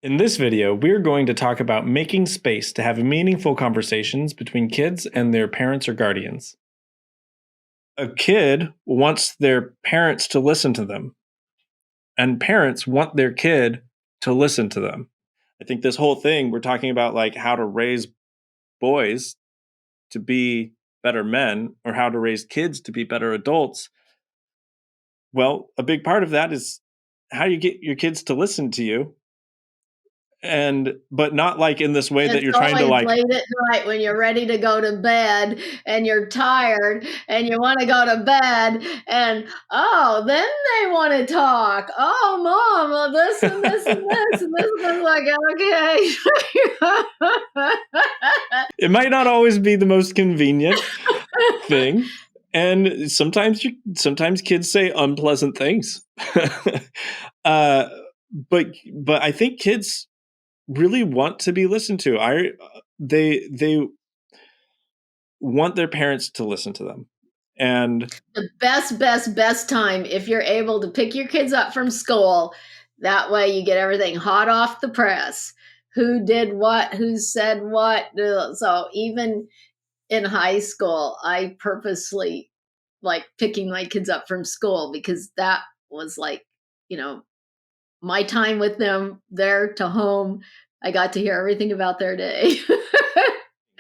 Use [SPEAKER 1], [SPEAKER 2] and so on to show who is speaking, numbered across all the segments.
[SPEAKER 1] In this video, we're going to talk about making space to have meaningful conversations between kids and their parents or guardians. A kid wants their parents to listen to them, and parents want their kid to listen to them. I think this whole thing, we're talking about like how to raise boys to be better men or how to raise kids to be better adults. Well, a big part of that is how you get your kids to listen to you, but not like in this way that
[SPEAKER 2] It's
[SPEAKER 1] you're trying to
[SPEAKER 2] always
[SPEAKER 1] like
[SPEAKER 2] late at night when you're ready to go to bed and you're tired and you want to go to bed and then they want to talk. Oh, mom, well, this and this and this and this is like, okay.
[SPEAKER 1] it might not always be the most convenient thing, and sometimes kids say unpleasant things. uh, but I think kids really want to be listened to. They want their parents to listen to them. And
[SPEAKER 2] the best time, if you're able to pick your kids up from school, that way you get everything hot off the press. Who did what, who said what. So even in high school, I purposely like picking my kids up from school because that was like, my time with them there to home. I got to hear everything about their day.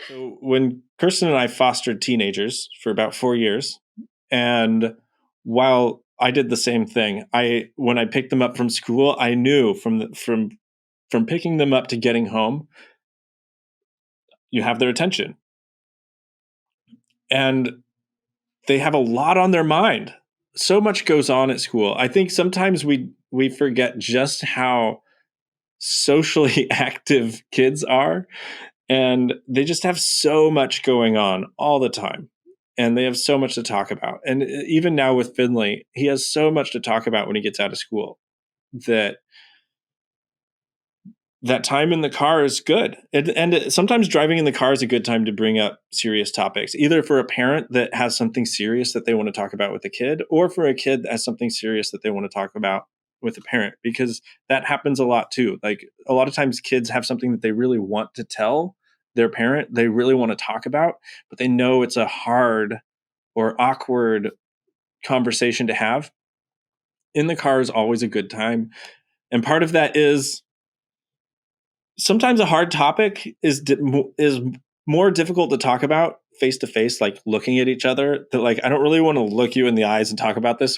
[SPEAKER 1] So when Kirsten and I fostered teenagers for about 4 years, and while I did the same thing, when I picked them up from school, I knew from picking them up to getting home, you have their attention. And they have a lot on their mind. So much goes on at school. I think sometimes we forget just how socially active kids are, and they just have so much going on all the time, and they have so much to talk about. And even now with Finley, he has so much to talk about when he gets out of school that time in the car is good. And sometimes driving in the car is a good time to bring up serious topics, either for a parent that has something serious that they want to talk about with a kid, or for a kid that has something serious that they want to talk about with a parent, because that happens a lot too. Like a lot of times kids have something that they really want to tell their parent, they really want to talk about, but they know it's a hard or awkward conversation to have. In the car is always a good time. And part of that is sometimes a hard topic is more difficult to talk about face to face, like looking at each other. That like I don't really want to look you in the eyes and talk about this.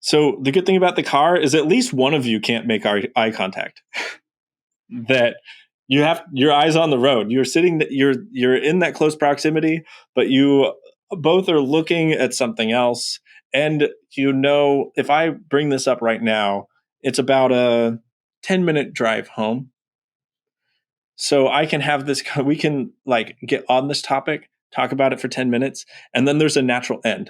[SPEAKER 1] So the good thing about the car is at least one of you can't make eye contact. That you have your eyes on the road. You're sitting. You're in that close proximity, but you both are looking at something else. And if I bring this up right now, it's about a 10-minute drive home. So I can have this, we can like get on this topic, talk about it for 10 minutes, and then there's a natural end.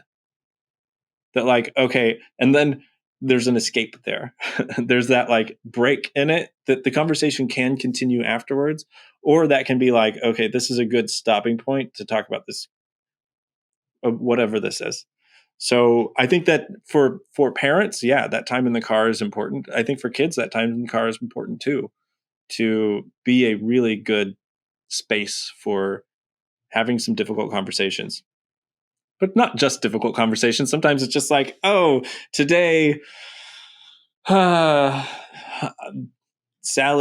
[SPEAKER 1] That like, okay, and then there's an escape there. There's that like break in it that the conversation can continue afterwards, or that can be like, okay, this is a good stopping point to talk about this, whatever this is. So I think that for parents, yeah, that time in the car is important. I think for kids, that time in the car is important too, to be a really good space for having some difficult conversations. But not just difficult conversations. Sometimes it's just like, oh, today, Sally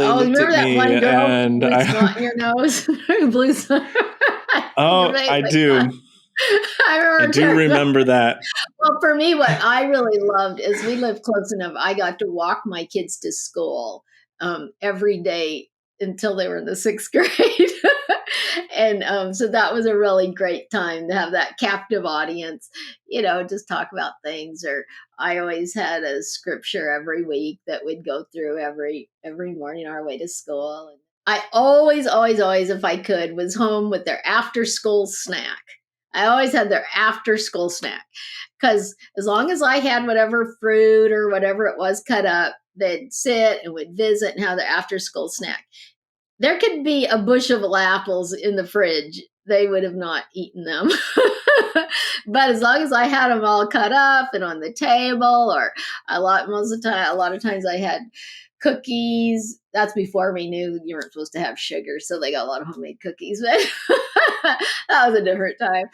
[SPEAKER 1] looked at
[SPEAKER 2] Remember that
[SPEAKER 1] me
[SPEAKER 2] one girl
[SPEAKER 1] and
[SPEAKER 2] blew snot in your nose? Blew snot.
[SPEAKER 1] I do. I do remember that.
[SPEAKER 2] Well, for me, what I really loved is we lived close enough. I got to walk my kids to school every day until they were in the 6th grade. And so that was a really great time to have that captive audience, just talk about things. Or I always had a scripture every week that we'd go through every morning on our way to school. And I always, if I could, was home with their after school snack. I always had their after school snack because as long as I had whatever fruit or whatever it was cut up, they'd sit and would visit and have their after school snack. There could be a bushel of apples in the fridge. They would have not eaten them. But as long as I had them all cut up and on the table, or most of the time, a lot of times I had cookies. That's before we knew you weren't supposed to have sugar, so they got a lot of homemade cookies. But that was a different time.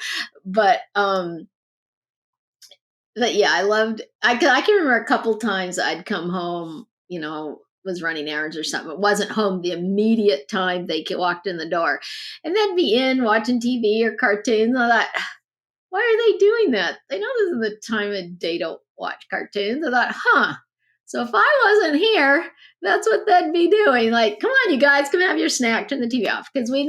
[SPEAKER 2] But but yeah, I can remember a couple times I'd come home, was running errands or something. It wasn't home the immediate time they walked in the door, and then be in watching TV or cartoons. I thought, why are they doing that? They know this is the time of day to watch cartoons. I thought, so if I wasn't here, that's what they'd be doing. Like, come on, you guys, come have your snack, turn the TV off. Because we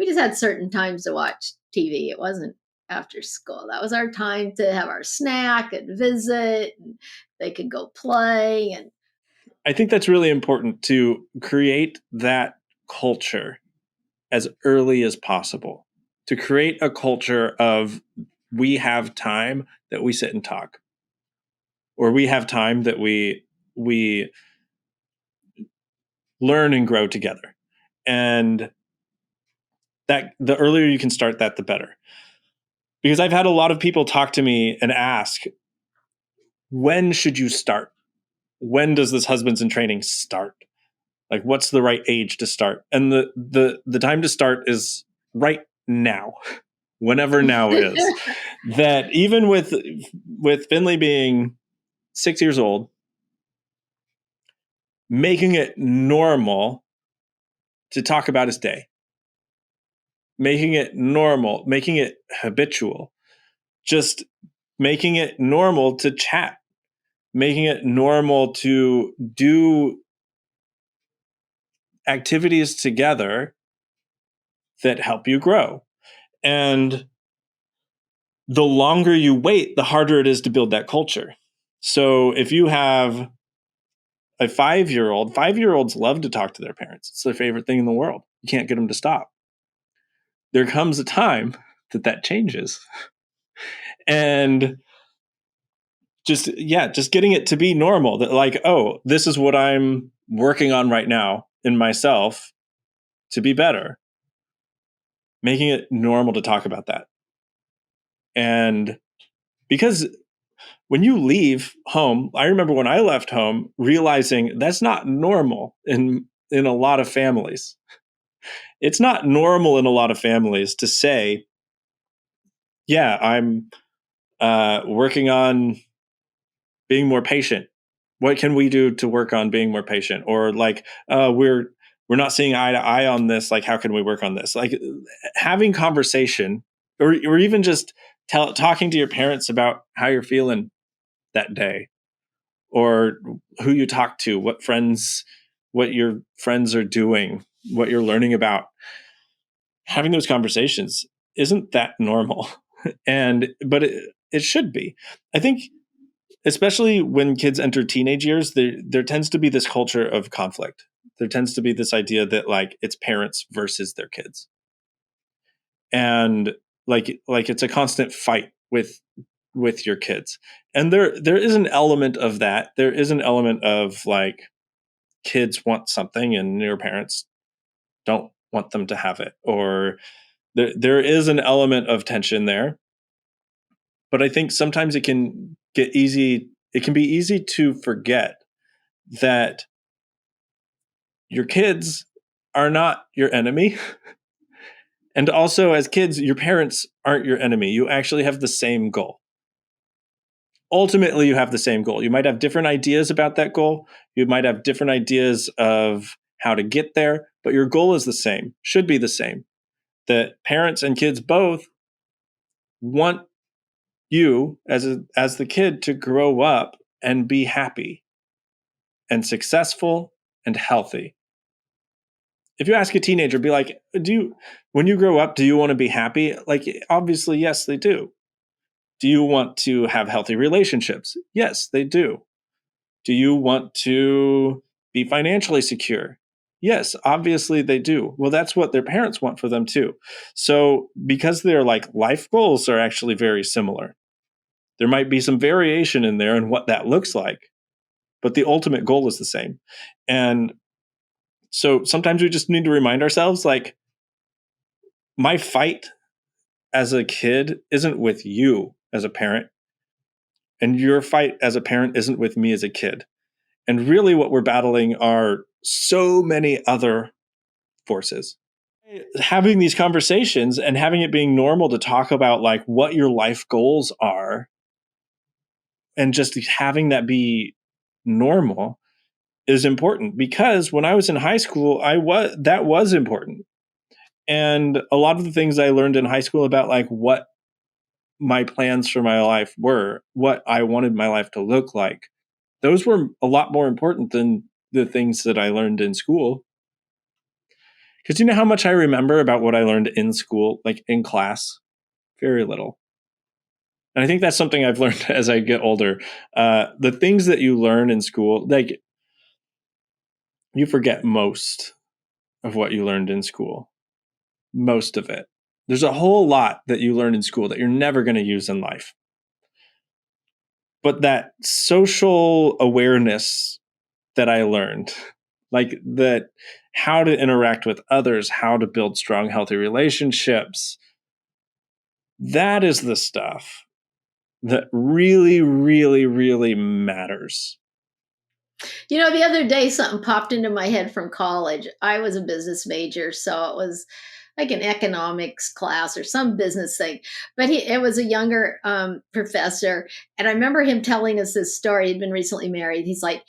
[SPEAKER 2] just had certain times to watch TV. It wasn't after school. That was our time to have our snack and visit. And they could go play. And
[SPEAKER 1] I think that's really important to create that culture as early as possible, to create a culture of we have time that we sit and talk, or we have time that we learn and grow together. And that the earlier you can start that, the better. Because I've had a lot of people talk to me and ask, when should you start? When does this husbands in training start? Like, what's the right age to start? And the time to start is right now, whenever now is. That even with Finley being 6 years old, making it normal to talk about his day, making it normal, making it habitual, just making it normal to chat, making it normal to do activities together that help you grow. And the longer you wait, the harder it is to build that culture. So if you have a 5-year-old, 5-year-olds love to talk to their parents. It's their favorite thing in the world. You can't get them to stop. There comes a time that changes. And just getting it to be normal, that like, oh, this is what I'm working on right now in myself to be better. Making it normal to talk about that. And because when you leave home, I remember when I left home realizing that's not normal in a lot of families. It's not normal in a lot of families to say, yeah, I'm working on being more patient. What can we do to work on being more patient? Or like, we're not seeing eye to eye on this. Like, how can we work on this? Like, having conversation, or even just talking to your parents about how you're feeling that day, or who you talk to, what your friends are doing, what you're learning about. Having those conversations isn't that normal, but it should be. I think, especially when kids enter teenage years, there tends to be this culture of conflict. There tends to be this idea that like it's parents versus their kids, and like it's a constant fight with your kids. And there is an element of that. There is an element of like kids want something and your parents don't want them to have it, or there is an element of tension there. But I think sometimes it can be easy to forget that your kids are not your enemy. And also, as kids, your parents aren't your enemy. You actually have the same goal. Ultimately, you have the same goal. You might have different ideas about that goal. You might have different ideas of how to get there, but your goal is the same, should be the same. That parents and kids both want you as the kid to grow up and be happy and successful and healthy. If you ask a teenager, be like, when you grow up, do you want to be happy? Like, obviously, yes, they do. Do you want to have healthy relationships? Yes, they do. Do you want to be financially secure? Yes, obviously they do. Well, that's what their parents want for them too. So because their like life goals are actually very similar, there might be some variation in there in what that looks like, but the ultimate goal is the same. And So sometimes we just need to remind ourselves, like, my fight as a kid isn't with you as a parent, and your fight as a parent isn't with me as a kid. And really, what we're battling are so many other forces. Having these conversations and having it being normal to talk about like what your life goals are, and just having that be normal is important, because when I was in high school, that was important. And a lot of the things I learned in high school about like what my plans for my life were, what I wanted my life to look like, those were a lot more important than the things that I learned in school. Because you know how much I remember about what I learned in school, like in class? Very little. And I think that's something I've learned as I get older. The things that you learn in school, like, you forget most of what you learned in school. Most of it. There's a whole lot that you learn in school that you're never going to use in life. But that social awareness that I learned, like that, how to interact with others, how to build strong, healthy relationships, that is the stuff that really, really, really matters.
[SPEAKER 2] You know, the other day something popped into my head from college. I was a business major, so it was like an economics class or some business thing. But it was a younger professor, and I remember him telling us this story. He'd been recently married. He's like,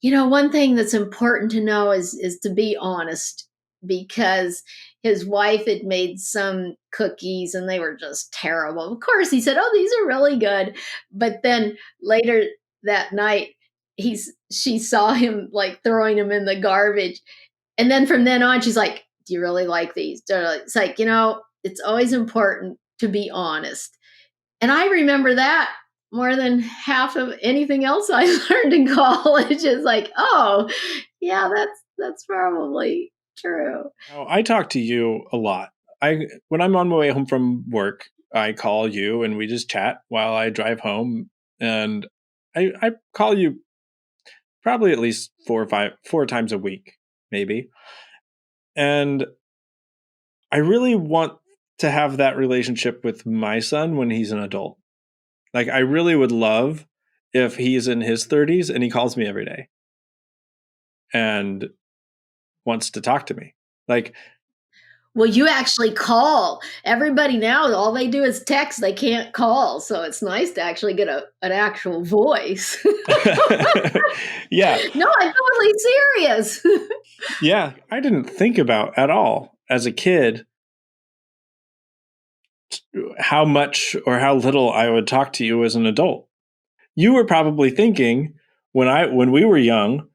[SPEAKER 2] you know, one thing that's important to know is to be honest, because his wife had made some cookies and they were just terrible. Of course, he said, "Oh, these are really good," but then later that night, she saw him like throwing them in the garbage, and then from then on, she's like, "Do you really like these?" It's like, you know, it's always important to be honest. And I remember that more than half of anything else I learned in college. Is like, oh, yeah, that's probably true.
[SPEAKER 1] Now, I talk to you a lot. When I'm on my way home from work, I call you and we just chat while I drive home. And I call you probably at least 4 times a week, maybe. And I really want to have that relationship with my son when he's an adult. Like, I really would love if he's in his 30s and he calls me every day and wants to talk to me. Like,
[SPEAKER 2] Well, you actually call. Everybody now, all they do is text. They can't call. So it's nice to actually get an actual voice.
[SPEAKER 1] yeah,
[SPEAKER 2] No, I'm totally serious.
[SPEAKER 1] yeah, I didn't think about at all as a kid how much or how little I would talk to you as an adult. You were probably thinking when we were young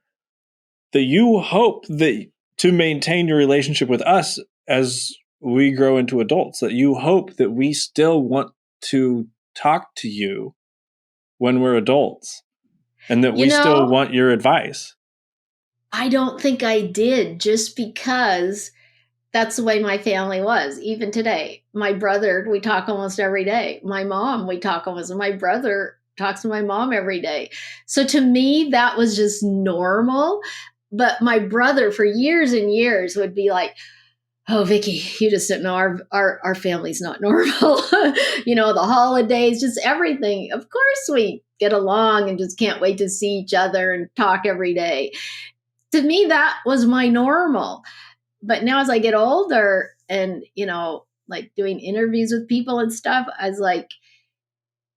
[SPEAKER 1] that you hope that to maintain your relationship with us as we grow into adults, that you hope that we still want to talk to you when we're adults, and that
[SPEAKER 2] You
[SPEAKER 1] we still
[SPEAKER 2] know,
[SPEAKER 1] want your advice.
[SPEAKER 2] I don't think I did, just because that's the way my family was. Even today, my brother, we talk almost every day. My mom, we talk almost. My brother talks to my mom every day. So to me, that was just normal. But my brother, for years and years, would be like, "Oh, Vicky, you just don't know, our family's not normal." You know, the holidays, just everything. Of course, we get along and just can't wait to see each other and talk every day. To me, that was my normal. But now as I get older and, you know, like doing interviews with people and stuff, I was like,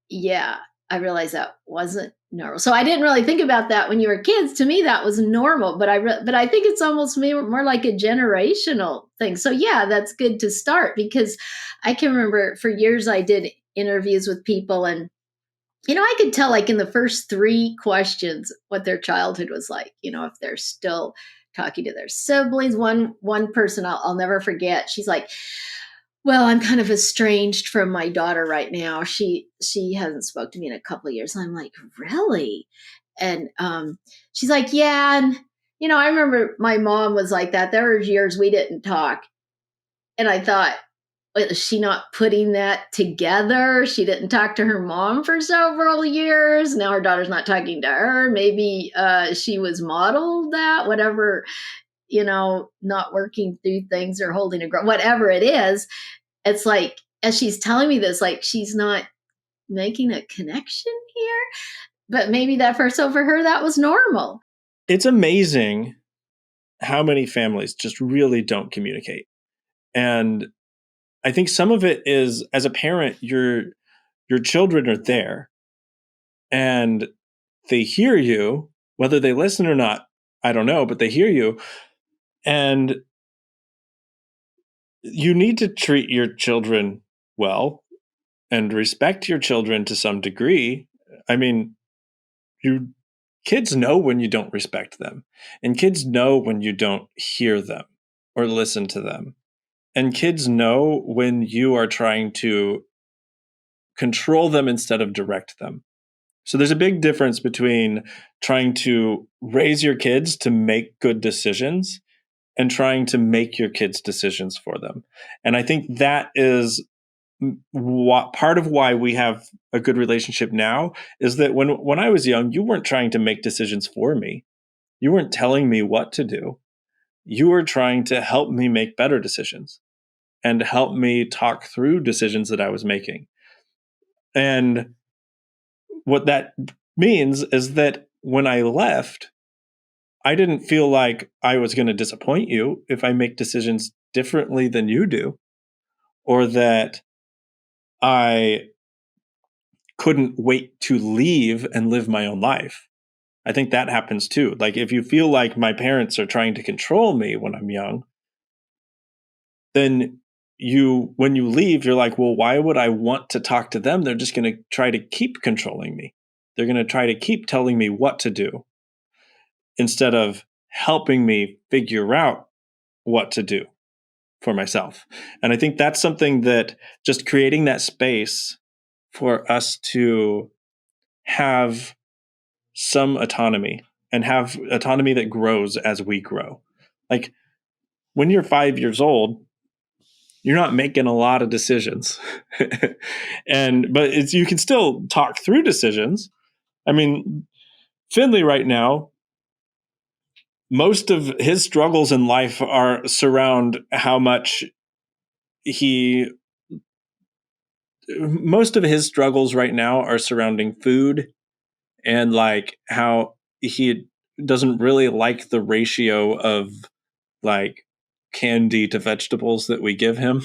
[SPEAKER 2] yeah, I realized that wasn't normal. So I didn't really think about that when you were kids. To me, that was normal. But I think it's almost more like a generational thing. So yeah, that's good to start, because I can remember for years I did interviews with people, and you know, I could tell like in the first three questions what their childhood was like. You know, if they're still talking to their siblings. One person I'll never forget. She's like, "Well, I'm kind of estranged from my daughter right now. She hasn't spoke to me in a couple of years." And I'm like, "Really?" And she's like, "Yeah." And you know, I remember my mom was like that. There were years we didn't talk, and I thought, is she not putting that together? She didn't talk to her mom for several years. Now her daughter's not talking to her. Maybe she was modeled that, whatever. not working through things or holding whatever it is. It's like, as she's telling me this, like she's not making a connection here, but maybe that for her, that was normal.
[SPEAKER 1] It's amazing how many families just really don't communicate. And I think some of it is, as a parent, your children are there and they hear you, whether they listen or not, I don't know, but they hear you. And you need to treat your children well and respect your children to some degree. I mean, you kids know when you don't respect them, and kids know when you don't hear them or listen to them. And kids know when you are trying to control them instead of direct them. So there's a big difference between trying to raise your kids to make good decisions and trying to make your kids' decisions for them. And I think that is what part of why we have a good relationship now is that when I was young, you weren't trying to make decisions for me. You weren't telling me what to do. You were trying to help me make better decisions and help me talk through decisions that I was making. And what that means is that when I left, I didn't feel like I was going to disappoint you if I make decisions differently than you do, or that I couldn't wait to leave and live my own life. I think that happens too. Like if you feel like my parents are trying to control me when I'm young, then when you leave, you're like, well, why would I want to talk to them? They're just going to try to keep controlling me. They're going to try to keep telling me what to do instead of helping me figure out what to do for myself. And I think that's something that just creating that space for us to have some autonomy and have autonomy that grows as we grow. Like when you're 5 years old, you're not making a lot of decisions. But you can still talk through decisions. I mean, Finley right now, most of his struggles in life are surround how much he most of his struggles right now are surrounding food and like how he doesn't really like the ratio of like candy to vegetables that we give him.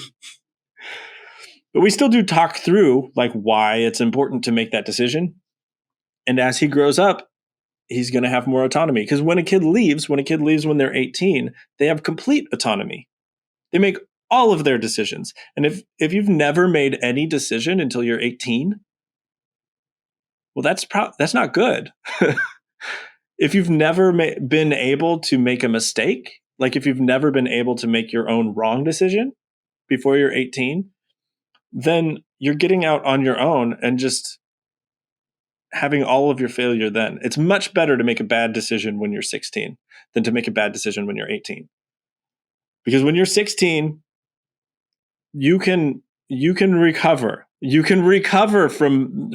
[SPEAKER 1] But we still do talk through like why it's important to make that decision. And as he grows up, he's going to have more autonomy because when a kid leaves when they're 18, they have complete autonomy. They make all of their decisions. And if you've never made any decision until you're 18, well that's not good. If you've never been able to make a mistake, like if you've never been able to make your own wrong decision before you're 18, then you're getting out on your own and just having all of your failure then. It's much better to make a bad decision when you're 16 than to make a bad decision when you're 18. Because when you're 16, you can recover. You can recover from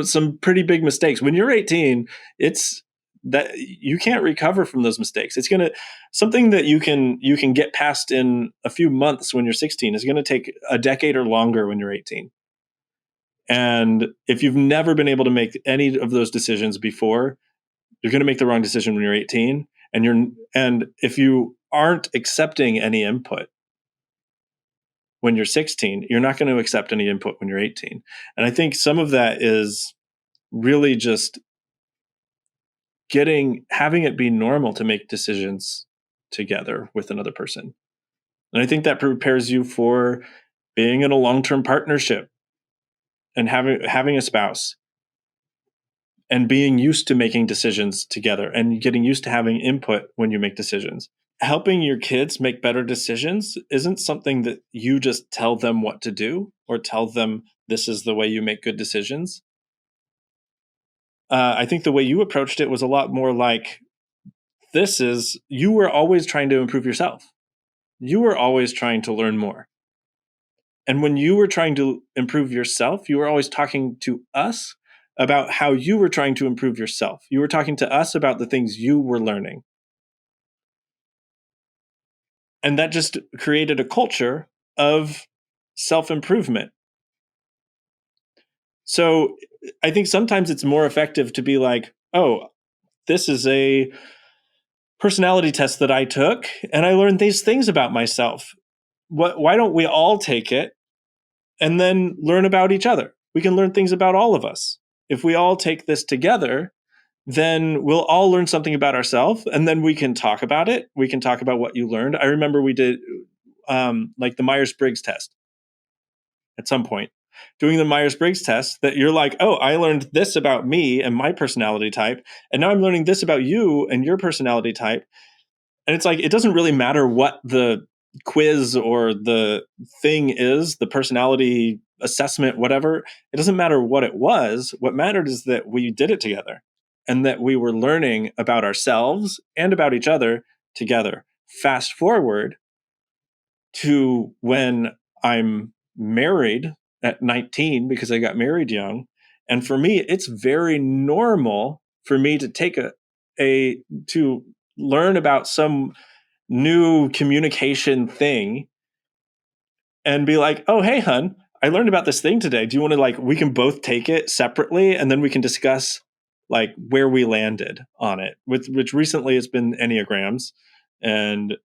[SPEAKER 1] some pretty big mistakes. When you're 18, it's that you can't recover from those mistakes. It's gonna something that you can get past in a few months when you're 16 is gonna take a decade or longer when you're 18. And if you've never been able to make any of those decisions before, you're going to make the wrong decision when you're 18. And if you aren't accepting any input when you're 16, you're not going to accept any input when you're 18. And I think some of that is really just having it be normal to make decisions together with another person. And I think that prepares you for being in a long-term partnership and having a spouse and being used to making decisions together and getting used to having input when you make decisions. Helping your kids make better decisions isn't something that you just tell them what to do or tell them this is the way you make good decisions. I think the way you approached it was a lot more like you were always trying to improve yourself. You were always trying to learn more. And when you were trying to improve yourself, you were always talking to us about how you were trying to improve yourself. You were talking to us about the things you were learning. And that just created a culture of self-improvement. So I think sometimes it's more effective to be like, oh, this is a personality test that I took, and I learned these things about myself. Why don't we all take it and then learn about each other? We can learn things about all of us. If we all take this together, then we'll all learn something about ourselves, and then we can talk about it. We can talk about what you learned. I remember we did like the Myers-Briggs test at some point. Doing the Myers-Briggs test, that you're like, oh, I learned this about me and my personality type, and now I'm learning this about you and your personality type. And it's like, it doesn't really matter what the quiz or the thing is, the personality assessment, whatever. It doesn't matter what it was. What mattered is that we did it together and that we were learning about ourselves and about each other together. Fast forward to when I'm married at 19, because I got married young. And for me, it's very normal for me to take to learn about some new communication thing and be like, oh, hey, hun, I learned about this thing today. Do you want to, like, we can both take it separately and then we can discuss like where we landed on it, which recently has been Enneagrams, and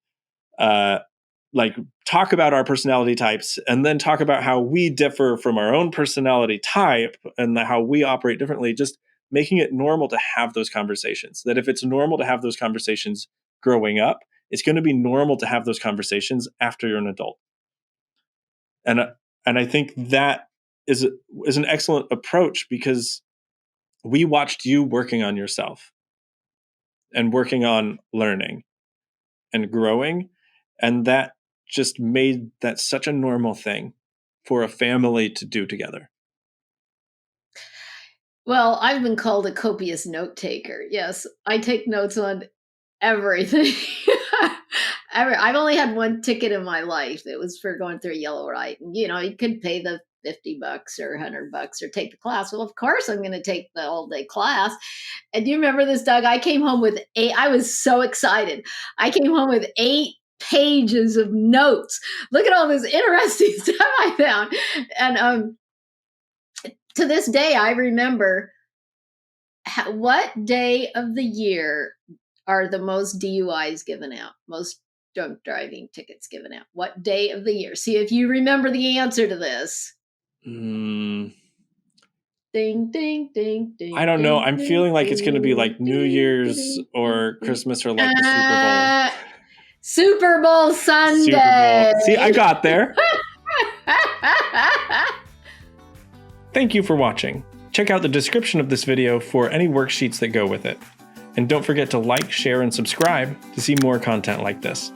[SPEAKER 1] like talk about our personality types and then talk about how we differ from our own personality type and how we operate differently, just making it normal to have those conversations. That if it's normal to have those conversations growing up, it's going to be normal to have those conversations after you're an adult. And I think that is an excellent approach, because we watched you working on yourself and working on learning and growing, and that just made that such a normal thing for a family to do together.
[SPEAKER 2] Well, I've been called a copious note taker. Yes, I take notes on everything. I've only had one ticket in my life. It was for going through a yellow light. And, you could pay the $50 or $100 or take the class. Well, of course, I'm going to take the all day class. And do you remember this, Doug? I came home with I was so excited. I came home with 8 pages of notes. Look at all this interesting stuff I found. And to this day, I remember what day of the year are the most DUIs given out, most drunk driving tickets given out? What day of the year? See if you remember the answer to this. Ding, ding, ding, ding.
[SPEAKER 1] I don't know.
[SPEAKER 2] ding,
[SPEAKER 1] I'm
[SPEAKER 2] ding,
[SPEAKER 1] feeling like it's going to be like
[SPEAKER 2] ding,
[SPEAKER 1] New
[SPEAKER 2] ding,
[SPEAKER 1] Year's
[SPEAKER 2] ding,
[SPEAKER 1] or
[SPEAKER 2] ding.
[SPEAKER 1] Christmas or like the Super Bowl.
[SPEAKER 2] Super Bowl Sunday.
[SPEAKER 1] Super Bowl. See, I got there. Thank you for watching. Check out the description of this video for any worksheets that go with it. And don't forget to like, share, and subscribe to see more content like this.